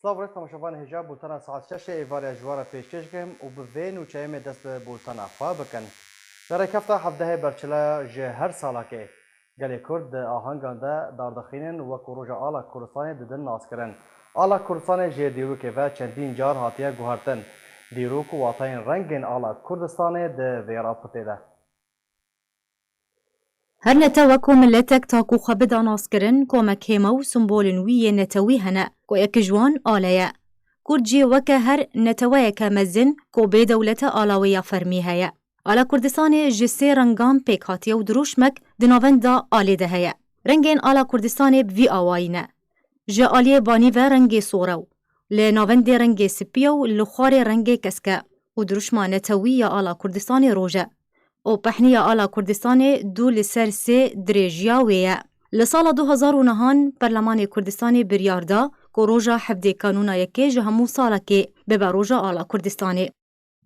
صافرت تماشاوان هجاب بولتنا ساعت 6 ایوار اجوار پیشکش کم و به وین و چایم دست به بولتنا خواه بکن. در کفتا 17 برچلا جه هر سالا که گلی کرد آهنگان ده داردخینن و کروژا آلا کردستان ددن ناس کرن. آلا کردستان جه دیروکه و چندین جار هاتیه گوهرتن. دیروک و واتاین رنگین آلا کردستان ده ویرا پته ده. هر نتاوکو ملتک تاکو خبدا ناسکرن کومک هیما و سمبولن وی نتاوی هنه کو یک جوان آلایه. کرجی وکه هر نتاوی که مزن کو به دولت آلاوی فرمی هیا. آلا کردستان جسی رنگان پیک هاتیه و دروشمک دناوند دا آلی ده هیا. رنگین آلا کردستان بوی آوائینه. جه آلی بانی و رنگ سورو. لناوند رنگ سپیو لخوار رنگ کسکه. و دروشما نتاوی یا آلا کردستان روژه. او پحنی آلا کردستان دو لسر سه دریجیا ویه. لسال 2009 پرلمان کردستان بریاردا که روژا حفظ کانونا یکی جهمو سالا که به روژا آلا کردستان.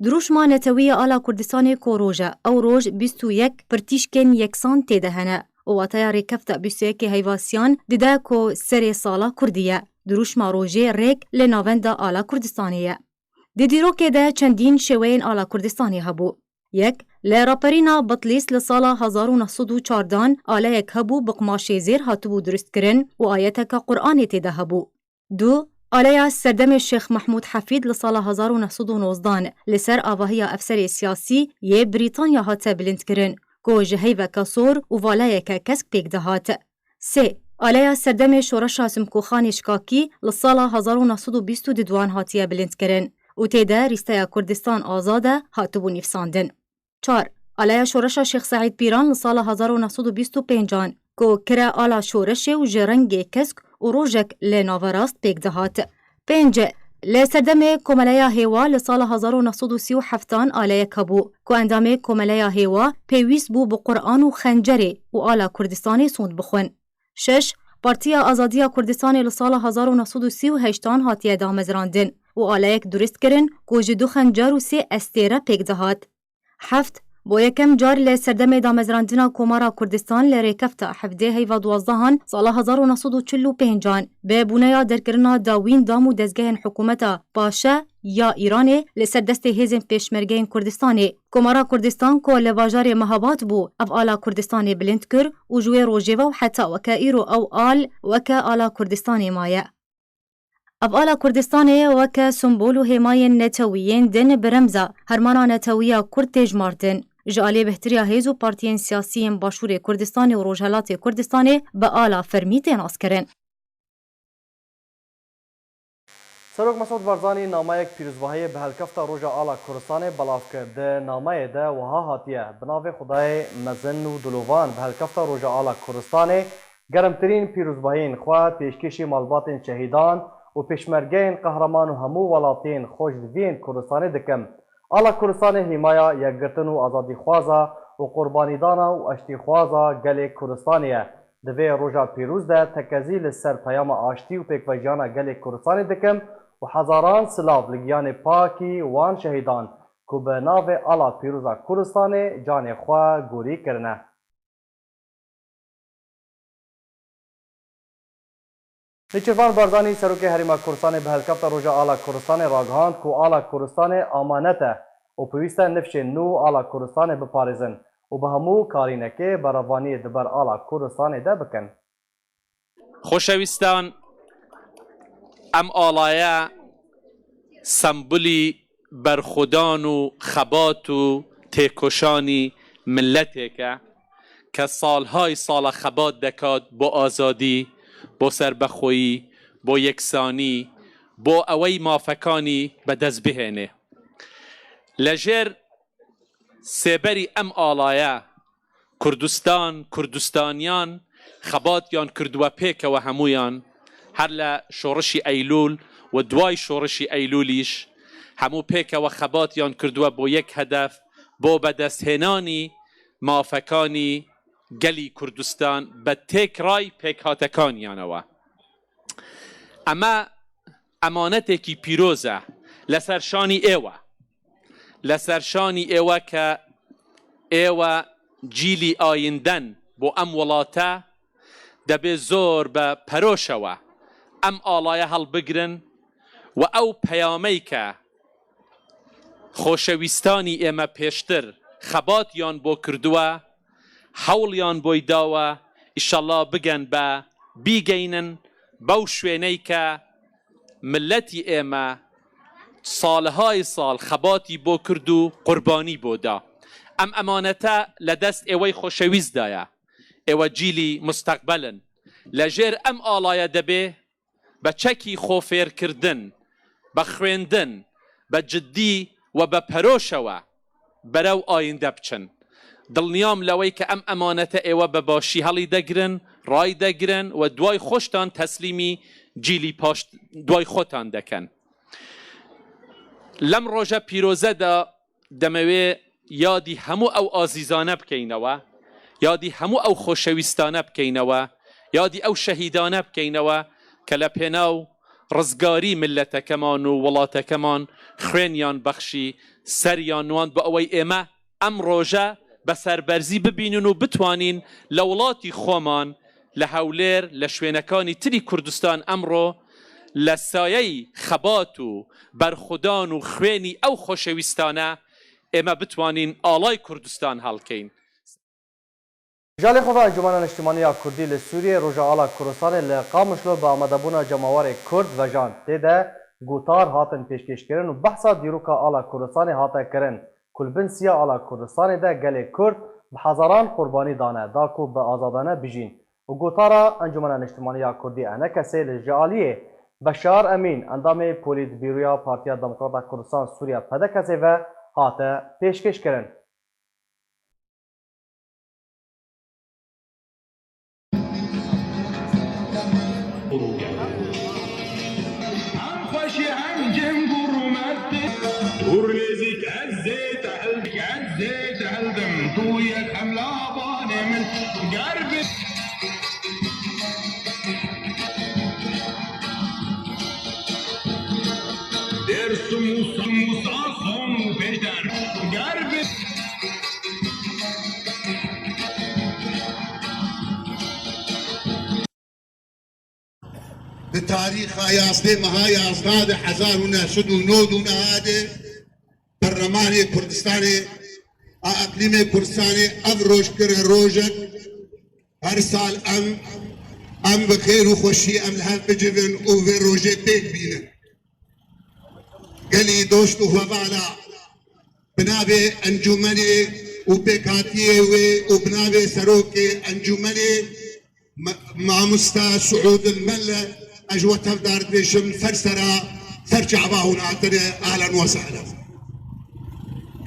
دروش ما نتوی آلا کردستان که روژا او روژ 21 پرتیشکن یکسان تیده هنه. او واتیاری کفت 21 هیواسیان دیده که سر سالا کردیه. دروش ما روژه ریک لناوند آلا کردستانیه. دیدیرو که ده چندین شوین آلا کردستانی هبو. یک لراپرینا بطلیس لسالا 1914 آلیک هبو بقماشی زیر هاتبو درست کرن و آیتک قرآن تیده هبو. دو آلیا سردم شیخ محمود حفید لسالا 1919 لسر آواهی افسر سیاسی یه بریتانیا هاته بلند کرن که جهی و کسور و والایک کسک پیک دهات. سه آلیا سردم شورش سمکو خانی شکاکی لسالا 1922 هاتیه بلند کرن و تیده ریسته کردستان آزاده هاتبو نفساندن. 4. آلیا شورش شیخ سعید پیران لسال 1925 که کره آلا شورش و جرنگ کسک و روژک لناوراست پیک دهات. 5. لسردم کمالیا هیوا لسال 1937 آلیا کبو که اندام کمالیا هیوا پیویس بو بقرآن و خنجری و آلا کردستانی سوند بخون. 6. پارتیا آزادیا کردستان لسال 1938 هاتیه دامزراندن و آلایک درست کرن که جدو خنجر و 3 استیره پیک دهات. 7. با یکم جار لسردم دامزراندنا کمارا کردستان لریکفت 17 هیوا 12 سال 1945 به بونیا درکرنا داوین دام و دزگه حکومتا پاشا یا ایران لسردست هیزم پیشمرگین کردستانی کمارا کردستان که لواجار مهابات بو اف آلا کردستانی بلند کر و جوی روژیوه و حتی وکا ایرو او آل وکا آلا کردستانی مایه. افعال کردستان وک سمبول و حمای نتویین دن برمزا هرمانا نتویا کرد تجماردن جالی بهتریا هیز و پارتیین سیاسی باشور کردستان و روجهلات کردستان به آلا فرمی تناس کرن. سروک مسعود بارزانی نامه یک پیروزباهی به هلکفت روژا آلا کردستان بلاف کرده نامه ده و ها هاتیه بناو خدای مزن و دلوان به هلکفت روژا آلا کردستان گرمترین پیروزباهین خواه پیشکشی مالبات شهیدان و پیشمرگین قهرمان و همو ولاتین خوش دوین کردستان دکم. آلا کردستان حمایا یک گرتن و آزادی خوازا و قربانی دانا و اشتی خوازا گل کردستانیه. دوی روژا پیروز ده تکزیل سر پیام آشتی و پیکویجانا گل کردستان دکم و هزاران سلاف لگیان پاکی وان شهیدان که به ناو آلا پیروزا کردستان جان خواه گوری کرنه. نیچروان بارزانی سروک هریما کردستان به هلکفت روژا آلا کردستان راگهاند که آلا کردستان آمانته و پویسته نفش نو آلا کردستان بپارزن و به همو کارینکه براوانی دبر آلا کردستان ده بکن. خوشویستان ام آلایه سمبولی برخودان و خبات و تکشانی ملته که سالهای سال خبات دکاد با آزادی با سربخویی، با یکسانی، با اوی مافکانی به دست بهنه. لجر سبری ام آلایه کردستانیان خباتیان کردوه پیک و همویان هر لشورشی ایلول و دوای شورشی ایلولیش همو پیک و خباتیان کردوه با یک هدف با به دست هنانی مافکانی گلی کردستان به تک رای پیک هاتکانیانوه. اما ئەمانەتێکی پیرۆزە لەسەرشانی ئێوە کە ئێوە جیلی ئایندەن بۆ ئەم وڵاتە دەبێت زۆر بە پەرۆشەوە ئەم ئاڵایە هەڵبگرن و ئەو پەیامەی کە خۆشەویستانی ئێمە پێشتر خەباتیان بۆ کردووە هەوڵیان بۆی داوە ئیشەڵڵا بگەن بە بیگەینن بەو شوێنەی کە ملەتی ئێمە ساڵهای ساڵ خەباتی بۆ کرد و قوربانی بۆ دا ئەم ئەمانەتە لە دەست ئێوەی خۆشەویستدایە ئێوە جیلی مستەقبەلن لەژێر ئەم ئاڵایە دەبێ بە چەکی خۆفێرکردن بە خوێندن بە جددی و بە پەرۆشەوە بەرەو ئایندە بچن دڵنیام لەوەی کە ئەم ئەمانەتە ئێوە بە باشی هەڵی دەگرن ڕای دەگرن و دوای خۆشتان تەسلیمی جیلی پاش دوای خۆتان دەکەن لەم ڕۆژە پیرۆزەدا دەمەوێ یادی هەموو ئەو ئازیزانە بکەینەوە یادی هەموو ئەو خۆشەویستانە بکەینەوە یادی ئەو شەهیدانە بکەینەوە کە لە پێناو ڕزگاری ملەتەکەمان و وڵاتەکەمان خوێنیان بەخشی سەریان نوان بە ئەوەی ئێمە ئەم ڕۆژە بە سەربەرزی ببینن و بتوانین لە وڵاتی خۆمان لە هەولێر لە شوێنەکانی تری کوردستان ئەمڕۆ لە سایەی خەبات و بەرخودان و خوێنی ئەو خۆشەویستانە ئێمە بتوانین ئاڵای کوردستان هەڵکەین جالê xwe Encûmena Niştimaniya Kurdî li Sûriyê Roja Ala Kurdistanê li Qamişlo bi amedebûna cemawarê Kurd vejand. Tê de gotar hatin pêşkêşkirin û behsa dîroka Ala Kurdistanê hate kirin. Kulbinsiya Ala Kurdistanê de gelê Kurd bi hezaran qurbanî dane da ku bi azadane bijîn. û gotara Encûmena Niştimaniya Kurdî Enekesê li ji aliyê Beşar Emîn endamê Polîtbîroya Partiya Demokrata Kurdistan Sûriya Pedekesê ve hate pêşkêşkirin. بتاريخ يازده مها يازده 1909 هذا برلمان كردستاني اقليم كردستاني افروش كر روجك هر سال ام بخير وخوشي ام لهف بجبن وفي روجي بيك بينا قالي دوشتو وبعلا بنابي انجمني وبيكاتيه وبنابي سروكي انجمني مع مستا سعود المله اجوة تفدار بيشم فرسرا فرجع باهونا عطري اهلا وسهلا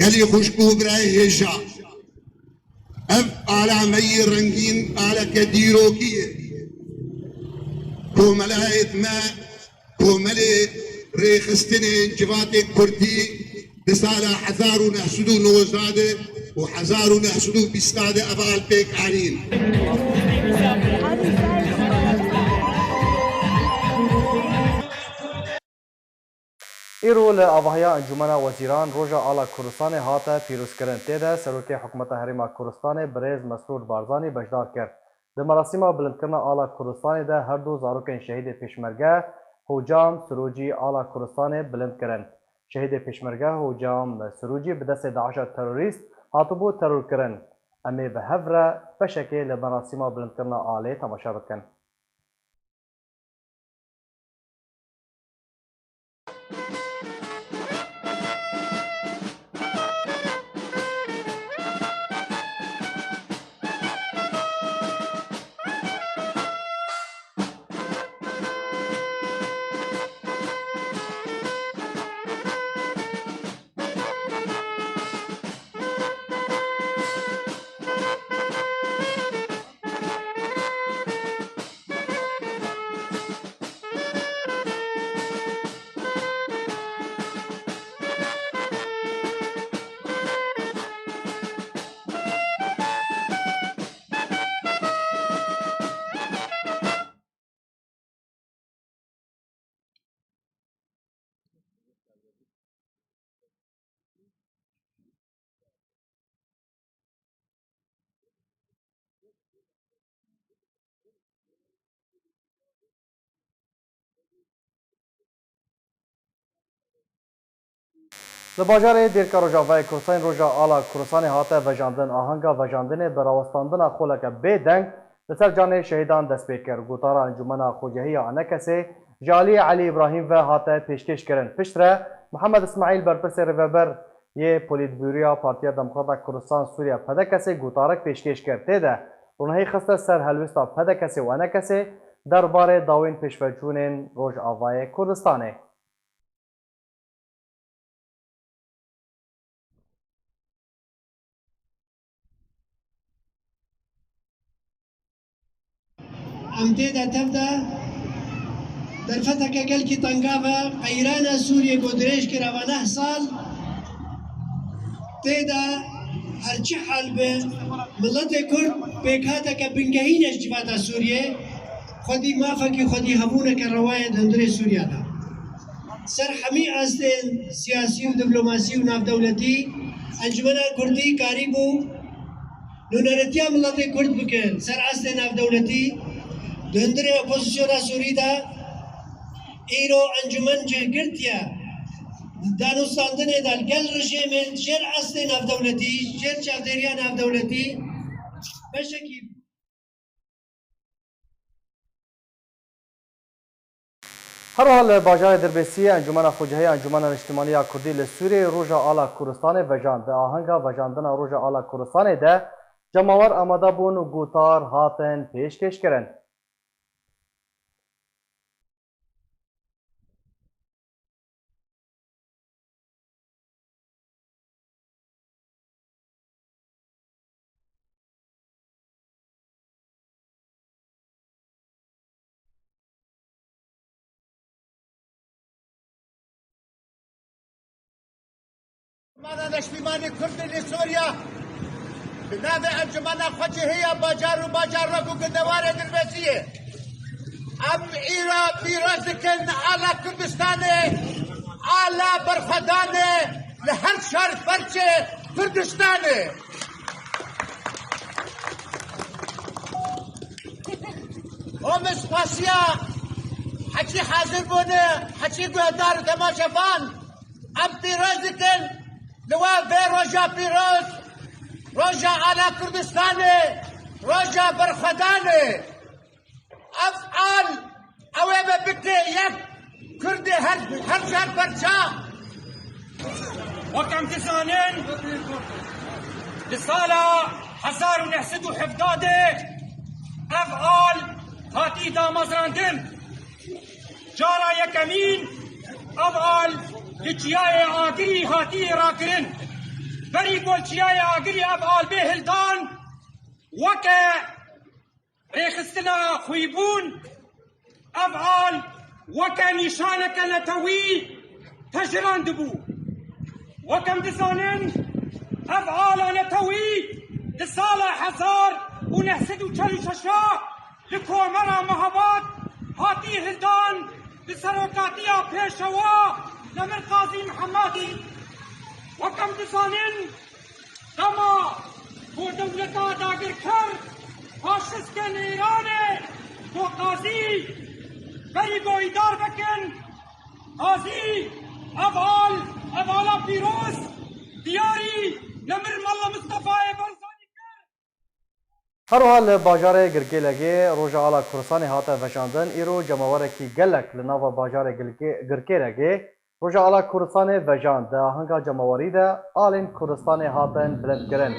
قال لي خوشكو براي هجا اف على مي رنگين على كديروكية كوملايت ما كوملي ريخستني جواتي كردي بسالة حزارو نحسدو نوزاده وحزارو نحسدو بستاده افعال بيك عارين ایرو لی آواهیا انجمن وزیران روژا آلا کردستان هاته پیروز کردن تیده سروکی حکومت حریم کردستان بریز مسرور بارزانی بجدار کرد. در مراسم بلند کردن آلا کردستان ده هر دو زاروکین شهید پیشمرگه حجام سروجی آلا کردستان بلند کردن. شهید پیشمرگه حجام سروجی به دست داعش تروریست هاتو بو ترور کردن. امی به هفره بشکی لمراسم بلند کردن آله تماشا بکن. Li bajarê Dêrka Rojavayê Kurdistanê roja ala Kurdistanê hate vejandin ahenga vejandinê berawestandina xoleke bêdeng li ser canê şehîdan dest pê kir. Gotara Encumena Xwecehiya Anekesê ji aliyê Elî İbrahîm ve hate pêşkêş kirin. Pişt re Mihemed İsmaîl berpirsê rêveber yê Polîtbûroya Partiya Demokrata Kurdistan Sûriya Pedekesê gotarek pêşkêş kir. Tê de rûnihî xiste ser helwesta Pedekesê û Enekesê derbarê dawên pêşveçûnên Rojavayê Kurdistanê. ام تێدا تەفدا دەرفەتەکە گەلکی تەنگاوە قەیرانە سووریە بۆ درێژ کراوە 9 ساڵ تێدا هەرچی حال بێ مڵەتێ کورد پێکاتەکە بنگەهینەش جیباتە سووریێ خودی مافەکی خودی هەبوونەکە ڕەوایە دەندرێ سووریادا سەر هەمی ئاستێن سیاسی و دیپلۆماسی و ناودەوڵەتی ئەنجومەنە کوردی کاری بوو نونەرەتیا مڵەتێ کورد بکەن سەر ئاستێ ناودەوڵەتی دەندرێ ئۆپۆزیسیۆنا سووریدا ئیرۆ ئەنجومەن جێگرتیە دانوستاندنێدا گەل ڕژێمێ ژێر ئاستێ ناودەوڵەتی ژێر چاودێریە ناودەوڵەتی بەشێکی هەروەها لە باژارê Dirbêsiyê Encumena Xwecehiya Encumena Niştimaniya Kurdî li Sûriyê roja ala Kurdistanê vejand. Di ahenga vejandina roja ala Kurdistanê de cemawar amade bûn û gotar hatin pêşkêş kirin. مانا نشتیمانی کردی لسوریا بنابه انجمنا خواجهیه باجار و باجار رکو گدوار دربسیه ام ایرا پیروز کن آلا کردستانه آلا برخدانه لهر شهر پرچه کردستانه هم اسپاسیا حچی حاضر بونه حچی گوهدار تماشفان ام پیروز کن لوا به روجا پیروز روجا آلا کردستانه روجا برخدانه افعال اوه بکته یک کرد هر شهر پرچا وكم تسانين لصالة حصار ونحسد وحفظاده أفعال هاتي دامزراندن جارا يكمين أفعال لچیای آگری هاتی راکرین بری گل چیای آگری افعال به هلدان وکه ریخستنا خویبون افعال وکه نشانک نتوی تجراند بو وکم دزانن افعال نتوی لسال حزار ونحسد وچل ششا لکومرا مهبات هاتی هلدان لسروکاتیا پیشوا نمر قاضي محمدي وكم دسانين كما هو دولتا داگر كر فاشست كن ايراني تو قاضي بری گو ادار بکن قاضي افعال پیروز دیاری نمر ملا مصطفى بلزاني كر هەروەها لە باژارê Girkêlekê roja ala Kurdistanê hate vejandin îro cemawarekî gelek li nava bajarê Girkêlekê roja ala Kurdistanê vejand. Di ahenga cemawarî de alên Kurdistanê hatin bilindkirin.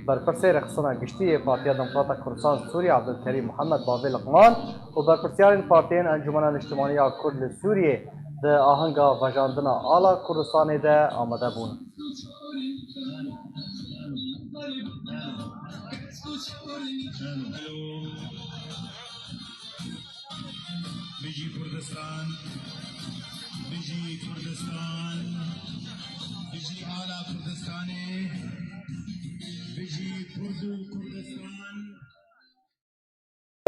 Berpirsê rexistina giştiyê Partiya Demokrata Kurdistan Sûriya Abdulkerîm Muhemed Bavê Liqman û berpirsyarên partiyên Encumena Niştimaniya Kurd li Sûriyê di ahenga vejandina ala Kurdistanê de amade bûn. بيجي كردستان بيجي كردستان بيجي آلا كردستاني بيجي كردو كردستان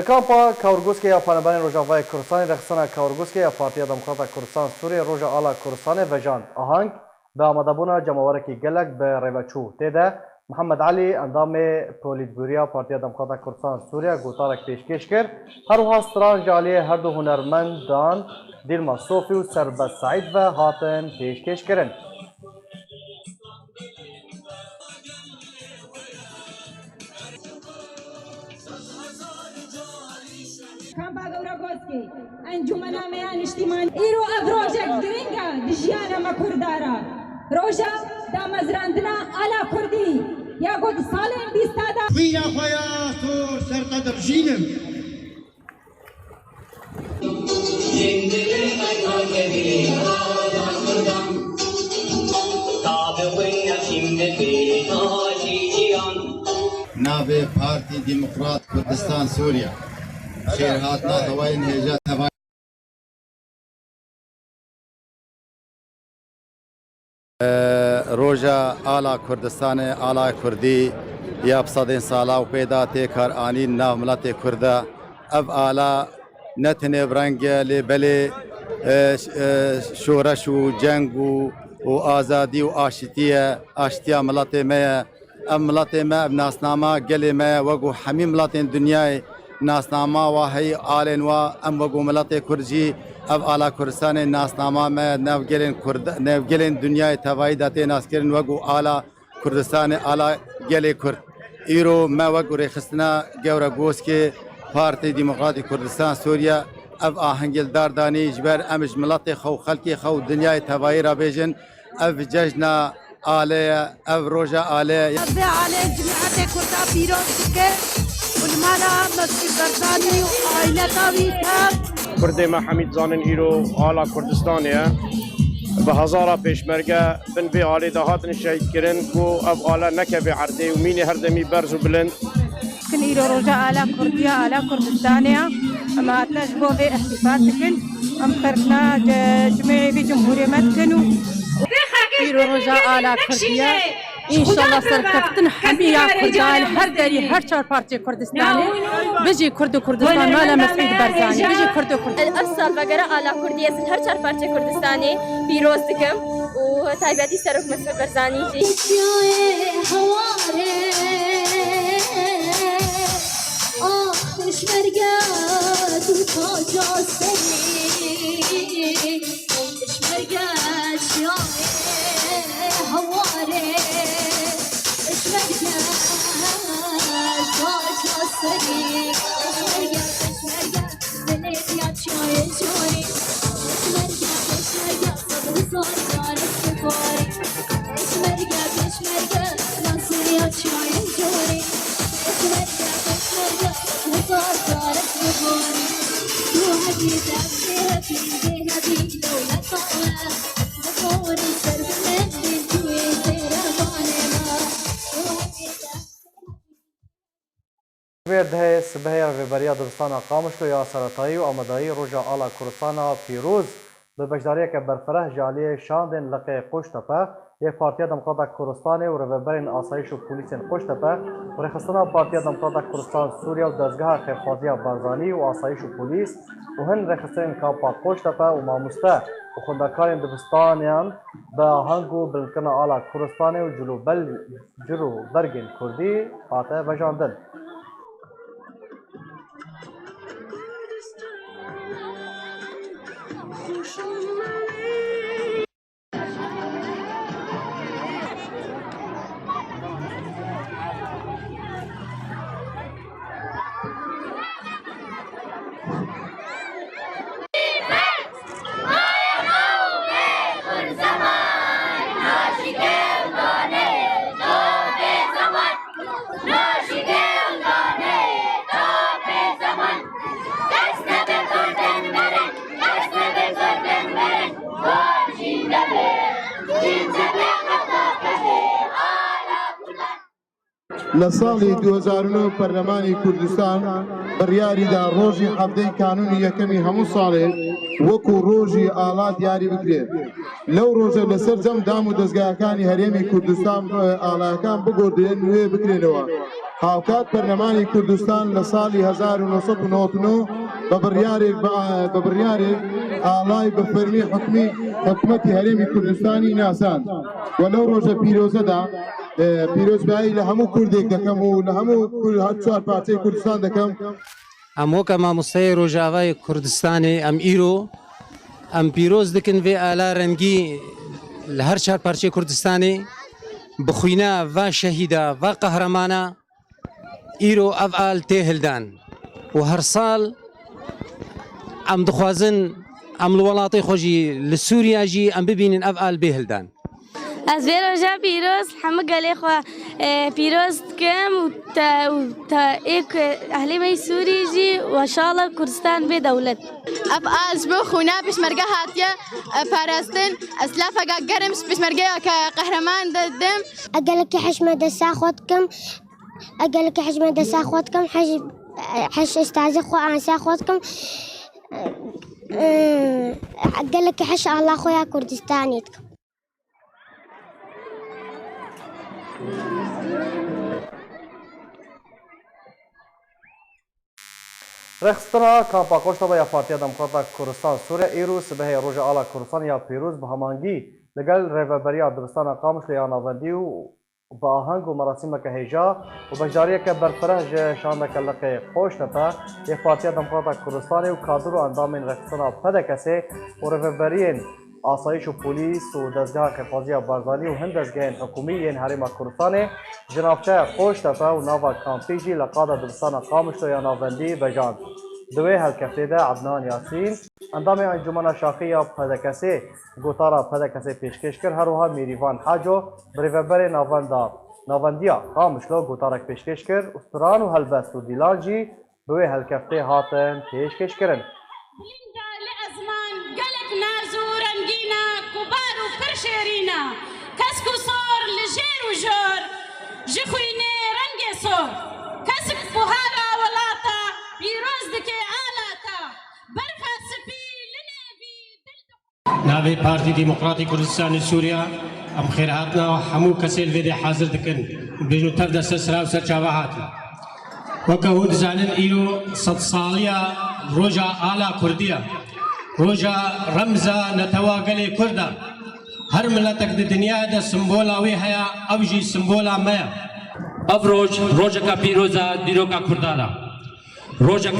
Kampa Kaurguskiya Panelbanên Rojavayê Kurdistanê rexistina Kaurguskiya Partiya Demokrata Kurdistan Sûriyê roja ala Kurdistanê vejand. Ahang bi amadebûna cemawarekî gelek bi rêveçû. Tê de Mihemed Elî endamê Polîtbûroya Partiya Demokrata Kurdistan Sûriya gotarek pêşkêş kir. Herwiha stran ji aliyê her du hunermendan Dîlma Sofî û Serbest Saîd ve hatin pêşkêş kirin. كان باغورا غوسكي انجمنا ميان اجتماعي ايرو ابروجك درينغا دجيانا ما كردارا روجا دا مزراندنا على كردي يا قد صالين بيستادا ويا خويا تو سرقة بجينم نابه پارتی دموکرات کردستان سوریا شیرهات ناتوین هجات هوای روژا آلا کردستان آلا کردی یا بصدین سالا و پیدا تکار آنی ناو ملت کرده اب آلا نتنه برنگ لبلی شورش و جنگ و آزادی و آشتیا ملت ما ام ملت ما ناسنامه گلی ما وگو همین ملت دنیای ناسنامه و هی آلن و ام وگو ملت کرجی اب آلا کردستان ناسنامه ما نوگلین دنیای توایی داته ناسکرین وگو آلا کردستان آلا گلی کرد ایرو ما وگو ریخستنا گورا گوز که پارتی دموکراتی کردستان سوریا اب آهنگل داردانی جبر امش ملت خو خلقی خو دنیای توایی را بیجن اب جشنا آله اب روجا آله ابي على جماعه كردا بيروسك والمانا مسجد برزاني وعائلتها ويتها کردی ما حمید زانن ایرو آلا کردستانیه به هزارا پیشمرگه بن به آلی دهات نشهید کرن کو اب آلا نکه عرضی و مینی هر دمی برز و بلند كن إيرو رجاء على كردية على كردستانية أما أتنجبوا في احتفالتكن أم خرجنا جميعي في جمهورية مدكنو إيرو رجاء على كردية إن شاء الله سركفتن حمية كردان هر داري هر شهر بارتي كردستاني بيجي كردستان مالا مسعود برزاني بيجي كردستان الأفصل بقرأ على كردية هر شهر بارتي كردستاني بيروز دكم وتايباتي سرك مسعود برزاني جي اشمرقة تاج السنين اشمرقة شاي هواري اشمرقة تاج السنين اشمرقة بليت يا شاي جوري اشمرقة صدر صار السفاري اشمرقة ناصر يا شاي جوري اشمرقة ده سبهی رهبری دبستان قامشلو یا سرطایی و آمادایی روژا آلا کردستان پیروز به بجداری که برفره جالی شاندن لقی قشتپه یک پارتی دموکرات کردستان و رهبرین آسایش و پلیس قشتپه و رخصتنا پارتی دموکرات کردستان سوریا و دستگاه خیرخواهی بارزانی و آسایش و پلیس و هن رخصتن کاپا قشتپه و ماموسته و خندکارین دبستانیان به آهنگو بلندکن آلا کردستان و جلو برگین کردی قاطع بجاندن. لسالی 2009 پەرلەمانی کوردستان بڕیاریدا ڕۆژی هەفتەی کانونی یەکەمی هەموو ساڵێ وەکو ڕۆژی ئاڵا دیاری بکرێت. لەو ڕۆژە لەسەر جەم دام و دەستگاکانی هەرێمی کوردستان ئاڵاکان بگۆدرێن نوێ بکرێنەوە. هاوکات پەرلەمانی کوردستان لە ساڵی 1999 بە بڕیارێک ئاڵای بە فەرمی حکومەتی هەرێمی کوردستانی ناسان و لەو ڕۆژە پیرۆزەدا پیرۆزبایی لە هەموو کوردێک دەکەم و لە هەموو چوار پارچەی کوردستان دەکەم. ئەم وەکە مامۆستای ڕۆژاوای کوردستانی ئەم ئیرۆ ئەم پیرۆز دکن vê ئالا ڕەنگی لە هەر چار پارچەی کوردستانی بخوینە ڤا شەهیدە ڤا قەهرەمانە ئیرۆ ئەڤ ئال تێهلدان و هەر ساڵ ام دخوازن ام الولاطي خوجي لسوريا جي ام ببينن افعال بهلدان از وی روژا پیروز همه گلی خوا پیروز کم و تا ایک اهلی می سوری جی و شاءالله کردستان به دولت اب از بو خونا پشمرگه هاتیه پاراستن اسلاف گرمش پشمرگه که قهرمان دم اقلك حشمة دسا خودكم اقلك حشمة دسا خودكم حش استاذ خو انسا خودكم اقلك حش الله خويا كردستانيتكم رخصتنا کامپا کشتا با یا پارتیا دموکراتا کردستان سوریه ایرو سبه روژا آلا کردستان یا پیروز به همانگی لگل ریوبریا دبستان قامش یا ناوندی و با آهنگ و مراسم که هیجا و بجداریه که برفره شانده که لقی خوش نتا یا پارتیا دموکراتا کردستان و کادر و اندامین رخصتنا پده کسی و ریوبرین آسایش و پلیس و دزگاه حفاظی بارزانی و هند دزگاه حکومی این حریم کردستان جنافچه خوش نتا و ناوا کامپیجی لقاد دبستان قامش یا ناوندی بجاند دوی هلکفته ده عدنان یاسین اندام انجمن شاخی یا پدکسی گوتارا پدکسی پیشکش کرد هر وها میریوان حاجو بریوبر ناوندیا قامشلو گوتارک پیشکش کرد استران و هلبست و دیلانجی دوی هلکفته هاتن پیشکش کرن قالك نازو رنجينا كبار وبرشيرينا كسكو صور لجير وجور جخويني رنجي صور كسك بوهارا ولاطا بيروز دكي آلاتا برخا سبي لنبي ناوي بارتي ديمقراطي كردستان سوريا ام خيراتنا وحمو كسيل فيدي حاضر دكن بيجو تبدا سسرا وسرچاوهاتي وكهود زانن ايرو صد صاليا روجا آلا كرديا روجا رمزا نتواقلي كردا هر ملتك دي دنيا دا سمبولا ويهيا اوجي سمبولا ميا افروج روجا بيروزا ديروكا كردالا روجا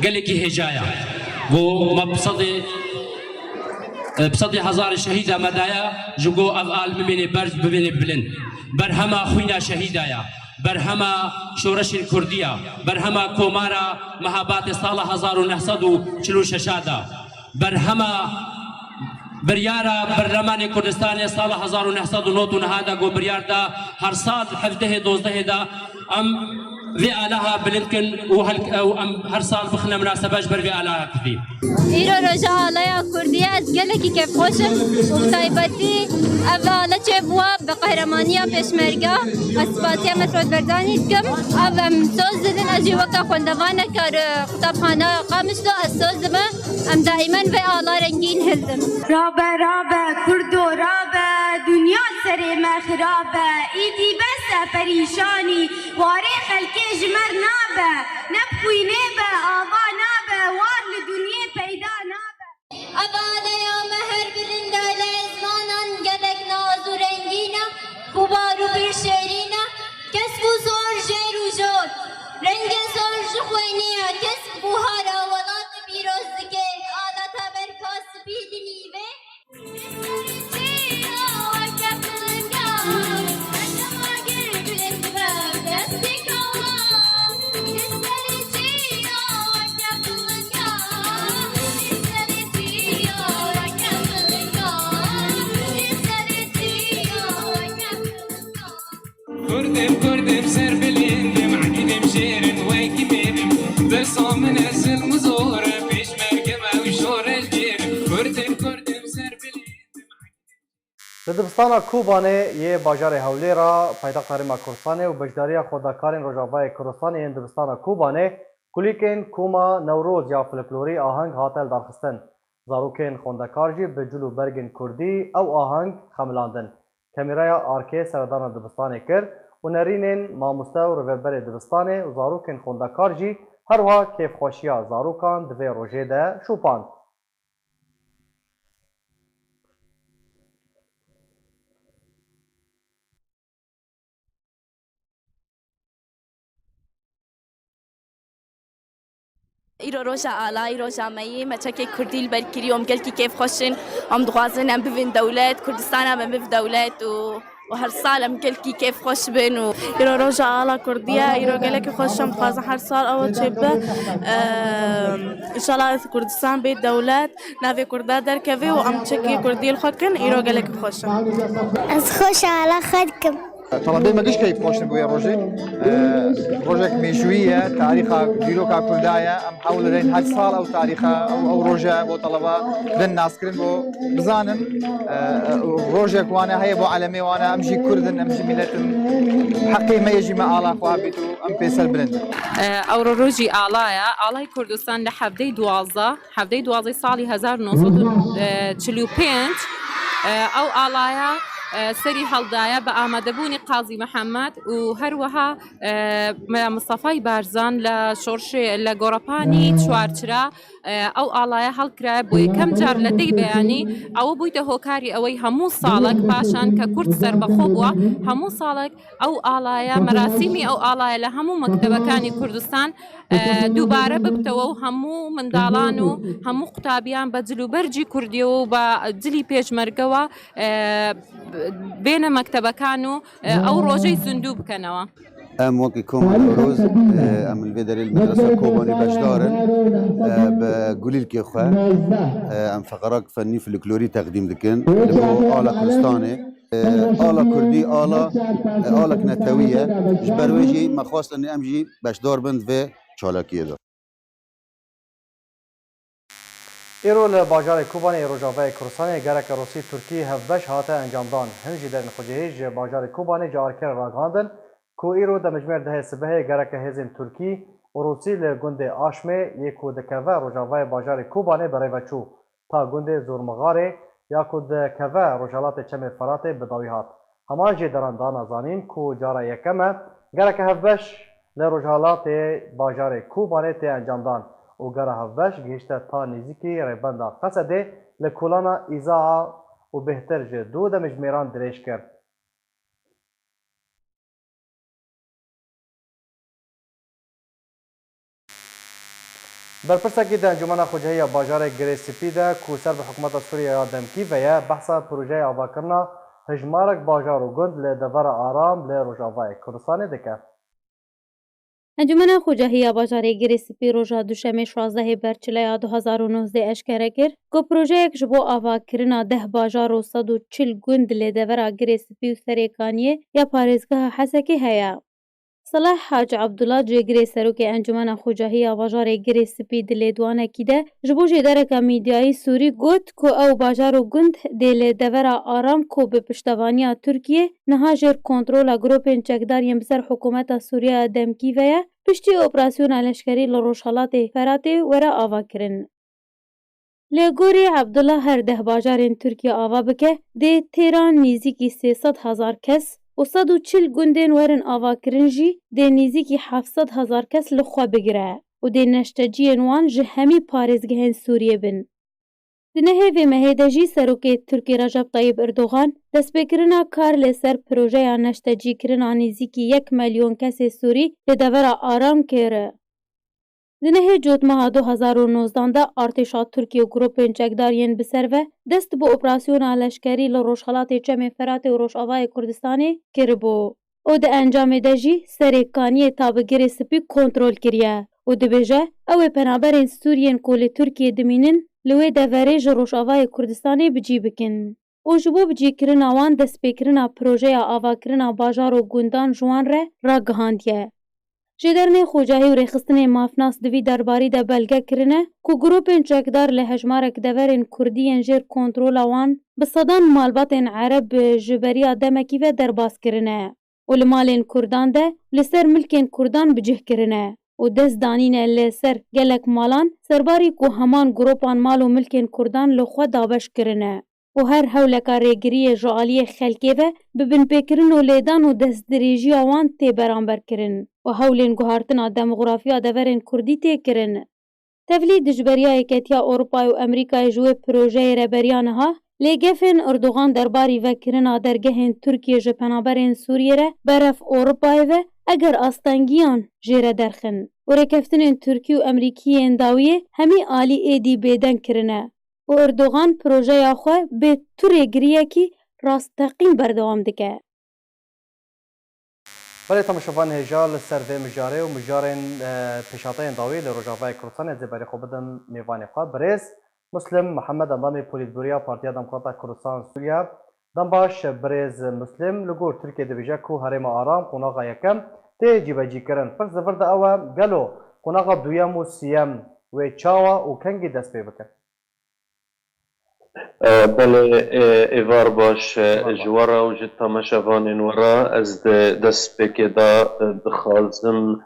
قلقي هجايا ومبصدي بصدي هزار شهيدة مدايا جوجو افعال ببيني برج ببيني بلن برهما خوينا شهيدايا برهما شورش الكردية برهما كومارا مهابات صالة 1946 برهما بريارا برلمان كردستان صالة 1999 هذا جو بريار دا هر سال 17 دا ام في آلها بلنكن وهم هر سال بخنا مناسباش بر في آلها كذي ایرو روژا آلایا کردیه از گلکی که خوشم و طایبتی اولا چه بوا به قهرمانی پشمرگا اسپاتی مفرود بردانید کم او سوز دادن از جوکا خوندوانه که خطابخانه قامش دو از سوز دمه ام دائما به آلا رنگین هلدم رابه کردو رابه دنیا سری مخرابه ایدی بس پریشانی واری خلکی جمر نابه نبخوی نبه آبا نابه وار لدنیا پیدا نابه اولا یا مهر بلنده لزمانان گلک ناز و رنگینه خوبار و برشیرینه کسب و زور جیر و جور رنگ زور جخوینه کسب بوهارا ولات بیروز دکه آلتا برپاس بیدنیوه كردم سر بلندم عقيدم شيرن ويكي بينم برصام نزل مزورة بيش مرقمة وشورة جيرم كردم سر بلندم دبستان کوبانه یه باجار هولی را پایتخت حریم کردستان و بجداری خودکارین روجاوای کردستان این دبستان کوبانه کلیکن کوما نوروز یا فلکلوری آهنگ هاتل درخستن زاروکین خوندکارجی به جلو برگن کردی او آهنگ خملاندن کمیرای آرکه سردان دبستان کرد و نرینین ماموسته و روبر دبستان و زاروکین خوندکارجی هر وا کیف خوشیا زاروکان دوی روژه ده شوپاند ایرو روژا آلا ایرو جامعی مچکی کردی البرکری ام گلکی کیف خوشن ام دخوازن ام ببین دولت کردستان ام ببین دولت و وهر سال ام كلكي كيف خوش بينو إيرو روجا على كردية إيرو قالك خوشم خازن هر سال أول شبه إن شاء الله كردستان بيت دولات نافي كردا در كفي وأم تشكي كردي الخكن إيرو قالك خوشم از خوش على خدكم طلبي ما قش كيف خوش نبويا روجي روجك ميشوية تاريخها ديروكا كردايا ام حاول رين هاد صال او تاريخها او روجا بو طلبة للناس كرن بو بزانن روجك وانا هي بو عالمي وانا امشي كردن امشي ملتن حقي ما يجي ما آلا خوابيتو ام بيسل بلند او روجي آلايا آلای کردستان لحفده دوازه سالی 1945 او آلایا سری هەڵدایە بە ئامادەبوونی قازی محەممەد و هەروەها مستەفای بارزان لە شۆرشێ لە گۆڕەپانی چوارچرا ئەو ئاڵایە هەڵکرایە بۆ یەکەم جار لە دەی بەیانی ئەوە بوویتە هۆکاری ئەوەی هەموو ساڵێک پاشان کە کورد سەربەخۆ بووە هەموو ساڵێک ئەو ئاڵایە مەراسیمی ئەو ئاڵایە لە هەموو مەکتەبەکانی کوردستان دووبارە ببتەوە و هەموو منداڵان و هەموو قوتابیان بە جلوبەرجی کوردیەوە و بە جلی پێشمەرگەوە بێنە مەکتەبەکان و ئەو ڕۆژەی زیندوو بکەنەوە. ام وكي كوم العروز ام الفيدري المدرسه كوباني بشدارن بقولي لك يا اخوان ام فقرات فني في الكلوري تقديم دكن اللي آلة كردستاني آلة كردي آلة كنتاوية جبرويجي ما خواست اني امجي بشدار بند في چالاكيه ده ایرو لباجار کوبانی روجاوی کردستان گرک روسی ترکی هفبش هاته انجام دان هنجی در خودهیج باجار کوبانی جارکر راگاندن کو ایرو د مجموع ده سبه گرک هزین ترکی و روسی لگند آشمه یکو دکوه روجاوی باجار کوبانی برای وچو تا گند زورمغاره یا کو دکوه روجالات چم فرات بداوی هات همان جی دران دانا زانین کو جارا یکمه گرک هفبش لروجالات باجار کوبانی تی انجام دان و گره هفبش گیشته تا نزیکی ریبنده قصده لکولانا ایزا و بهتر جه دو د مجموعان دریش کرد. برپرسکی در انجمن خوجهی باجار گریسپی ده کو سر به حکومت سوریه یادم کی و یا بحث پروژه آبا کرنا هجمارک باجار و گند لدور آرام لروجاوی کردستان دکه. انجمن خوجهی باجار گریسپی روژا دوشنبه 16 برچلای 2019 اشکره کرد که پروژه یک جبو آوا کرنا 10 باجار و 140 گند لدور گریسپی و سریکانیه یا پارێزگەها حەسەکی هەیە. صلاح حاج عبدالله جێگرێ سەرۆکی ئەنجومەنە خوجەهیە باژارێ گرێ سپی دلێدوانێکی دە ji bo jêdereka mîdyayî Sûrî got ku ew bajar û gund dê lê devera aram ku bi piştevaniya Tirkiye niha jêr kontrola grûpên çekdar yên bi ser hikûmeta Sûriya demkî veye piştî operasyona leşkerî li Rojhilatê Feratê were ava kirin. Lê gorî Ebdullah her 10 bajarên Tirkiye ava bike dê têran nîzîkî 300,000 kes و 140 گوندên werin avakirin jî dê nêzîkî 700,000 kes li xwe bigire û dê neşteciyên wan ji hemî parêzgehên Sûriyê bin. Di nehêvê mehê de jî serokê Tirkiye Recep Tayyip Erdogan destpêkirina kar lê ser projeya neştecîkirina nêzîkî 1 milyon kesê Sûrî li devera aram kêre. Di nehê cotmeha 2019 de artêşa Tirkiye û grûpên çekdar yên bi ser ve dest bi operasyona leşkerî li Rojhilatê Çemê Feratê û Rojavayê Kurdistanê kiribû. O di encamê de jî serêkaniyê tabigirê spî kontrol kiriye û dibêje ew ê penaberên Sûriyên ku li Tirkiye dimînin li wê deverê ji Rojavayê Kurdistanê bicî bikin. O ji bo bicîkirina wan destpêkirina projeya avakirina bajar û gundan ji wan re ragihandiye. Jêdernê xwecahî û rêxistinê mafnas di vî derbarî de belge kirine ku grûpên çekdar li hejmarek deverên Kurdî yên jêr kontrola wan bi sedan malbatên Ereb ji beriya demekî ve derbas kirine û li malên Kurdan de li ser milkên Kurdan bicih kirine û dest danîne lê ser gelek malan serbarî ku heman grûpan mal û milkên Kurdan li xwe dabeş kirine û her hewleka rêgiriyê ji aliyê xelkê ve bi binpêkirin û lêdan û destdirêjiya wan tê beramber kirin û hewlên guhartina demografiya deverên Kurdî tê kirin. Tevlî dijberiya Yeketiya Ewropayê û Amerîkayê ji wê projeyê re beriya niha lê gefên Erdogan derbarî vekirina dergehên Tirkiye ji penaberên Sûriyê re beref Ewropayê ve eger astengiyan jê re derxin û rêkeftinên Tirkî û Amerîkiyên dawiyê hemî alî êdî bêdeng kirine û Erdogan projeya xwe bê tu rêgiriyekî rastteqîn berdewam dike. بله تماشاوان هجا لسر وی مجاره و مجارن پیشاتین داوی لروجاوای کردستان زبری خوب بدن میوانی خواه برز مسلم محمد اندامی پولیتبوریا پارتیا دموکراتا کردستان سوریا دم باش برز مسلم لگور ترکیه دویجه کو هرم آرام قناغا یکم تی جیبجی کرن پر زفر دا اوه گلو قناغا دویم و سیم و چاوا و کنگی دست پی بکن بله ایوار باش جوارا و جد تماشاوانین ورا از دست بکه دا دخوازم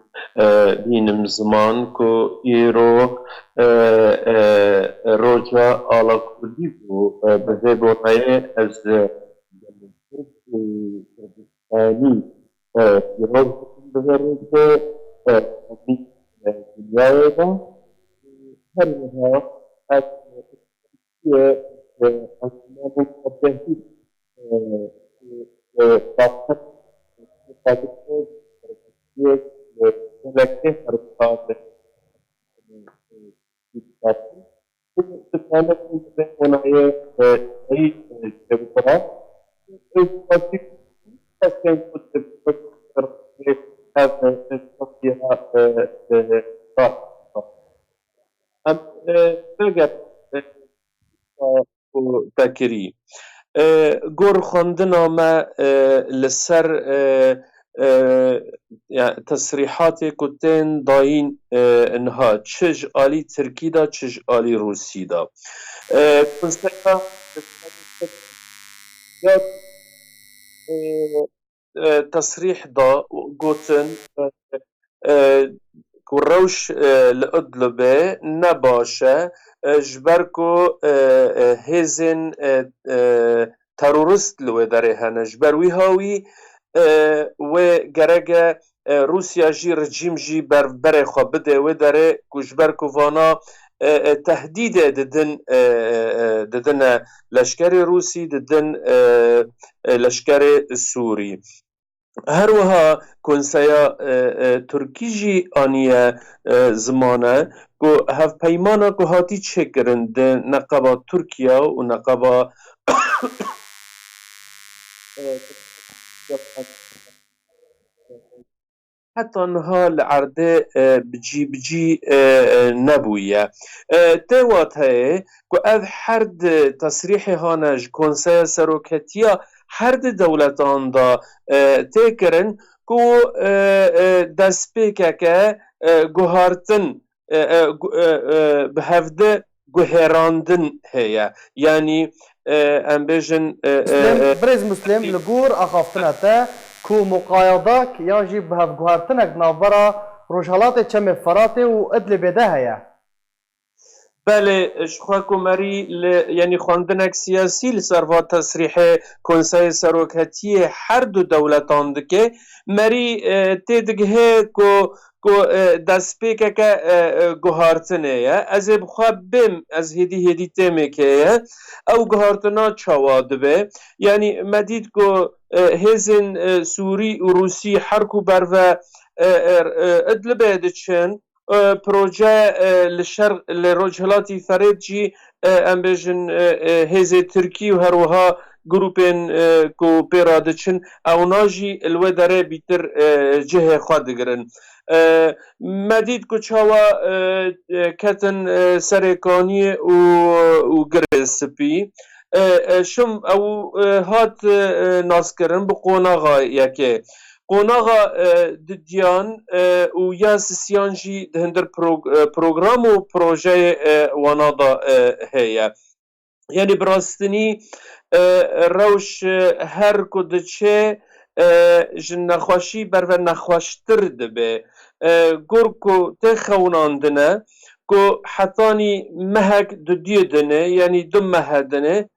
بینم زمان که ایرو روجا آلا کردی بو به بونای از کردستانی ایرو بزرگ دنیای دا هرها از تاکری گور خواندنا ما لسر تصریحات کتن داین انها چج آلی ترکی دا چج آلی روسی دا کنسیکا تصریح دا گوتن روش لأدلبه نباشه جبركو هزن ترورست لو داره هنه جبروي هاوي و گرگه روسيا جي رجيم جي بره خواه بده و داره كو جبركو وانا تهديد ددن لشکر روسي ددن لشکر سوري هروها کنسیا ترکی جی آنیه زمانه که هف پیمانه که هاتی چه کرند نقابا ترکیه و نقابا حتی انها لعرده بجی نبویه توات هی که اذ حرد تصریح هانج کنسیا سروکتیا هر دولتان دا تکرن کو دست پیکه گوهارتن به هفته گوهراندن هیا یعنی ام بیجن برز مسلم لگور اخافتنه تا کو مقایضاک یا جی به هف گوهارتنک نافبرا روشالات چم فراته و ادل بده هیا بله شخواکو مری یعنی خواندنک سیاسی لسروا تصریح کنسای سروکتی هر دو دولتان دکه مری تیدگه کو دست پیکه که گوهارتنه یا از بخواب بیم از هدی تیمه که او گوهارتنا چواده به یعنی مدید که هزین سوری و روسی هر کو بر و ادلبه دچن پروژه لرجلاتی فرید جی ام بیجن هزی ترکی و هروها گروپین کو پیراده چن او ناجی الوه داره بیتر جه خواه دگرن مدید که چاوا کتن سرکانی و گرسپی شم او هات ناس کرن بقوناغا یکه قوناغا دیان و یا سیان جی دهندر پروگرام و پروژه وانادا هیا یعنی براستنی روش هر کدچه جن نخواشی بر و نخواشتر دبه گرکو تخوناندنه که حتانی مهک دیدنه یعنی دو مهدنه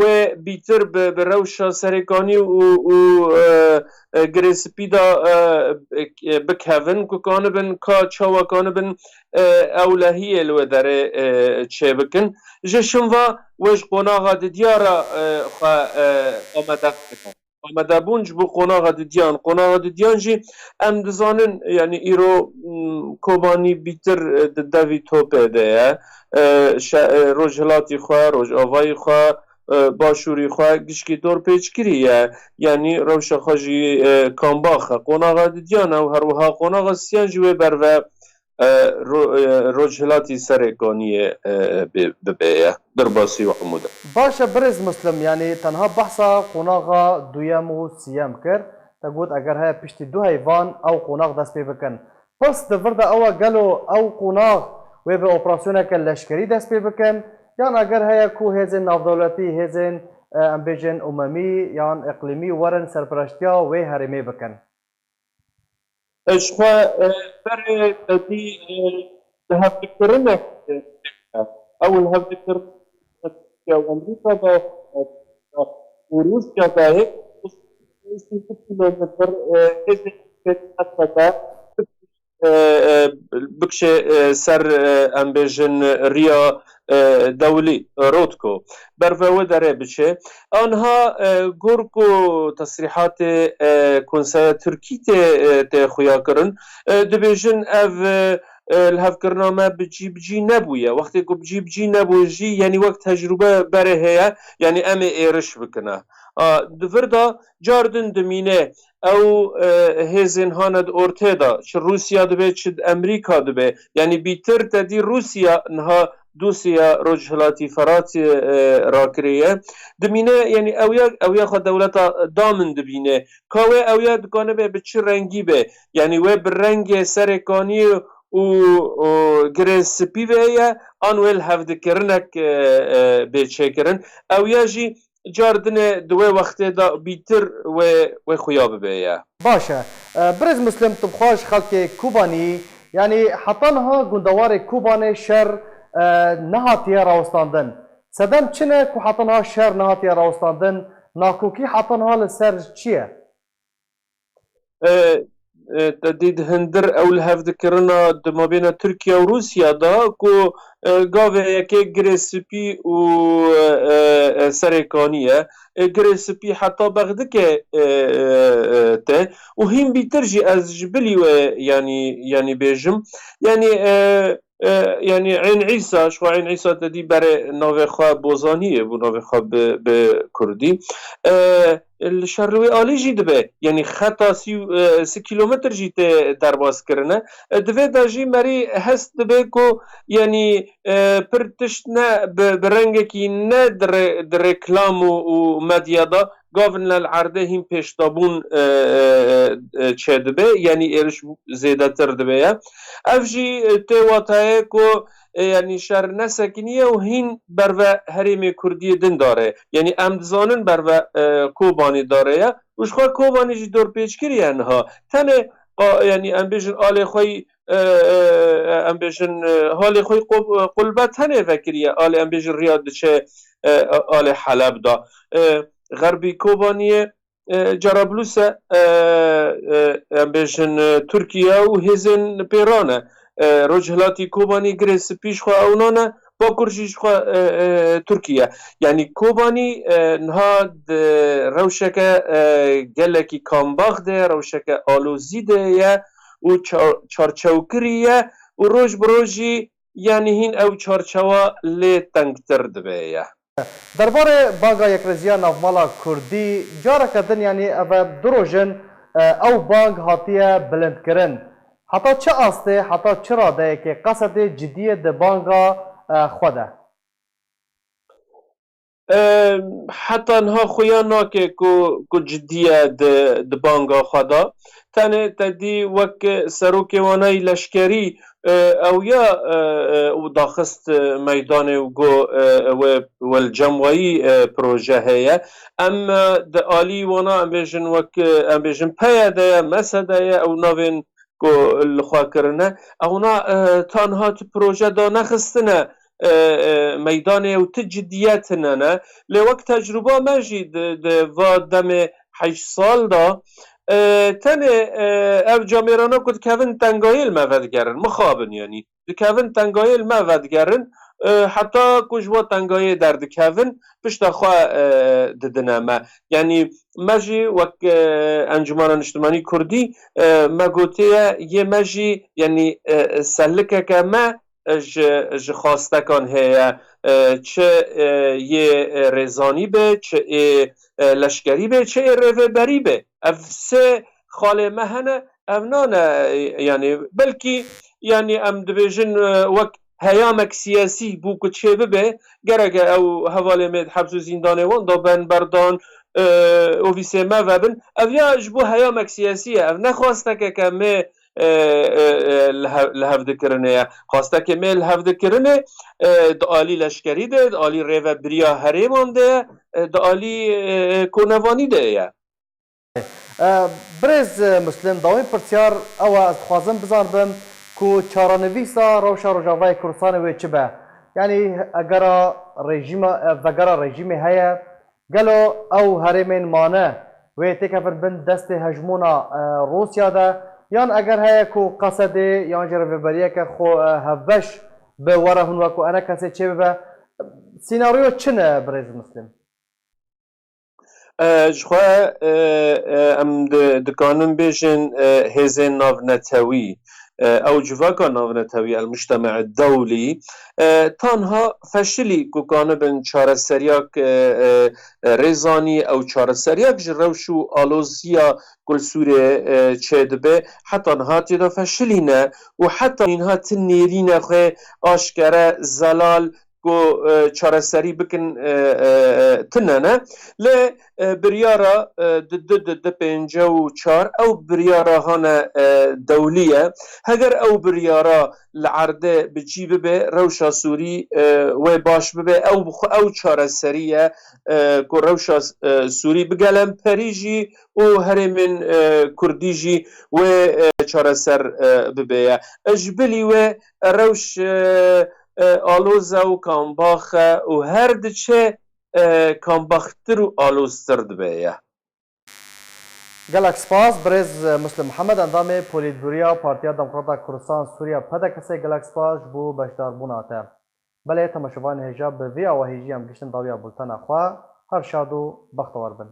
و بیتر به روشا سرکانی و گریسپیدا بکهون که کانبن که چاوا کانبن اولهی الو داره چه بکن جشنوا وش قناغا دیارا آمده بونج بو قناغا دیان جی ام دزانن یعنی ایرو کوبانی بیتر دوی توپه ده روج هلاتی خواه روج آوای خواه باشووری خوا گشکی دۆر پێچکریە یعنی ڕەوشە خۆژی کامباخە قۆناغا دیدیانە و هەروەها قۆناغا سیانجی وێ بەرڤە ڕۆژهڵاتی سەرێکانیە ببەیە دەرباسی و عمودە باشە برێز مسلم یعنی تەنها بەحسا قۆناغا دویەم و سیەم کرد دەگوت ئەگەر هەیە پشتی دوو هەیڤان ئەو قۆناغ دەست پێ بکەن پس دەڤردە ئەوە گەلۆ ئەو قۆناغ وێ بە ئۆپراسیۆنێکە لەشکری دەست پێ بکەن یان ئەگەر هەیە کو هێزن ناودەوڵەتی هێزن ئەم بێژن ئومەمی یان ئەقلیمی وەرن سەرپەرشتیا وێ هەرێمێ بکەن اشخوا بري دي هفكرنا اول هفكر يا امريكا وروسيا ده بكش سر امبيجن ريا دولي رودكو برفو داره بشه آنها گورکو تصریحات کنسای ترکی ته خویا کرن دبیجن او الهفکرنامه بجی نبویه وقتی که بجی نبویه یعنی وقت تجربه بره هیا یعنی ام ایرش بکنه دفردا جاردن دمینه او هزین هاند ارتدا چه روسیا دبه چه امریکا دبه یعنی بیتر تدی روسیا نها دوسیا روجهلاتی فراتی راکریه دمینه یعنی اویا خود دولتا دامن دبینه کاوه اویا دکانه به چه رنگی به یعنی و بر رنگ سرکانی و گرسپی به آنویل هفته کرنک به چه کرن اویا جی جاردن دوی وقت دا بیتر و خویاب به باشه برز مسلم تبخواش خلق کوبانی یعنی حتانها گندوار کوبانی شر نهاتیه راوستاندن سدم چنه که حتانها شر نهاتیه راوستاندن ناکوکی حتانها لسر چیه؟ تدید هندر اول هفته کرنا دما بین ترکیه و روسیا دا که گاوه یکی گرسپی و سرکانیه گرسپی حتی بغده که ته و هم بیتر جی از جبلی و یعنی بیجم یعنی عین عیسی شو عین عیسی تدی بر ناو خواه بوزانیه بو ناو خواه به کردی الشرلوی آلی جی دبه یعنی خطا 3 کیلومتر جی درباز کرنه دوی دا جی مری هست دبه کو یعنی پرتشت نه برنگه کی نه در رکلام و مدیا دا گاون للعرده هم پیشتابون چه دبه یعنی ایرش زیده تر دبه اف جی تیواتایه کو یعنی شهر نسکنیه و هین برو حریم کردی دن داره یعنی امدزانن برو کوبانی داره وش خواه کوبانی جی دور پیچ کریه انها تنه یعنی ام بیشن آل خوی ام بیشن حال خوی قلبت تنه فکریه آل ام بیشن ریاد چه آل حلب دا غربی کوبانیه جرابلوس ام بیشن ترکیه و هزن پیرانه روجهلاتی کوبانی گریس پیش خواه اونانه با کرشیش خواه ترکیه یعنی کوبانی نها روشک گلکی کامباخ ده روشک آلوزی ده و چارچوکریه و روش بروشی یعنی هین او چارچوا لی تنگتر ده درباره بانگا یکرزیا نافمالا کردی جارا کردن یعنی او دروژن او بانگ هاتیه بلند کرن حتی چه آسته حتی چرا ده که قصد جدیه ده بانگا خوده حتی انها خویانا که جدیه ده بانگا خوده تنه تدی وک سروک وانای لشکری او یا داخست میدان و الجمعی پروژه هیا اما ده آلی وانا ام بیجن پیاده مسده او نوین لخوا کرنه اونا تانها تو پروژه دا نخستنه میدان او تجدیت نه لوقت تجربه مجید و دم 8 سال دا تنه او جامیرانا کد کهون تنگایل مودگرن مخابن یعنی کهون تنگایل مودگرن حتی کجوا تنگای در دکهون پشت خواه ددنامه یعنی مجی وک انجمن اجتماعی کردی مگوته یه مجی یعنی سلکه که ما ji xwastekan heye çi yê rêzanî be çi ê leşkerî be çi ê rêveberî be ev sê xalê me hene ev nane yani belkî yani em dibêjin wek heyamek siyasî bû ku çê bibe gerek ew hevalê me hebs û zindanê wan da ben berdan ofîsê me vebin ev ya ji bo heyamek siyasî ye ev ne xwastekeke me li hev dikirine ye xwastekê me li hev dikirine di alî leşkerî de di alî rêveberiya herêman de di alî konevanî de ye برێز مسلم داوای پرسیار ئەوە ez dixwazim bizanibim ku çaranivîsa rewşa Rojavayê Kurdistanê wê çi be yanî egera vegera rejîmê heye gelo ew herêmên mane wê têkevin bin destê hejmona Rûsya de yan eger heye ku qesedê yan jî rêveberiyeke xwe hevbeş bi were hûn weku ene kesê çê bibe sînaryo çi ne birêz Muslim ji xwe em dikanin bêjin hêzên navnetewî ew civaka navnetewî el mujtema dewlî tanha feşilî gukanibin çareseriyak rêzanî ew çareseriyak ji rewş û alozîya Gulsûrê çê dibe heta nihatê de feşilî ne û heta nînha ti nêrîne xwe aşkere zelal ku çareserî bikin tinene lê biryara di pênce û çar ew biryara hane dewlî ye heger ew biryara li erdê bicî bibe rewşa Sûrî wê baş bibe ew çareserî ye ku rewşa Sûrî bi gelemperî jî û herêmên Kurdî jî wê çareser bibe ye ji bilî wê rewş aloza û kambaxe û her diçe kambaxtir û aloztir dibe ye gelek spas birêz Muslim Mihemed endamê Polîtbûriya Partiya Demokrata Kurdistan Sûriya PDKSê gelek spas ji bo beşdarbûna te belê temaşevanê hêja bi vê awahî jî em giştin dawiya bultena xwe her şad û bextewar bin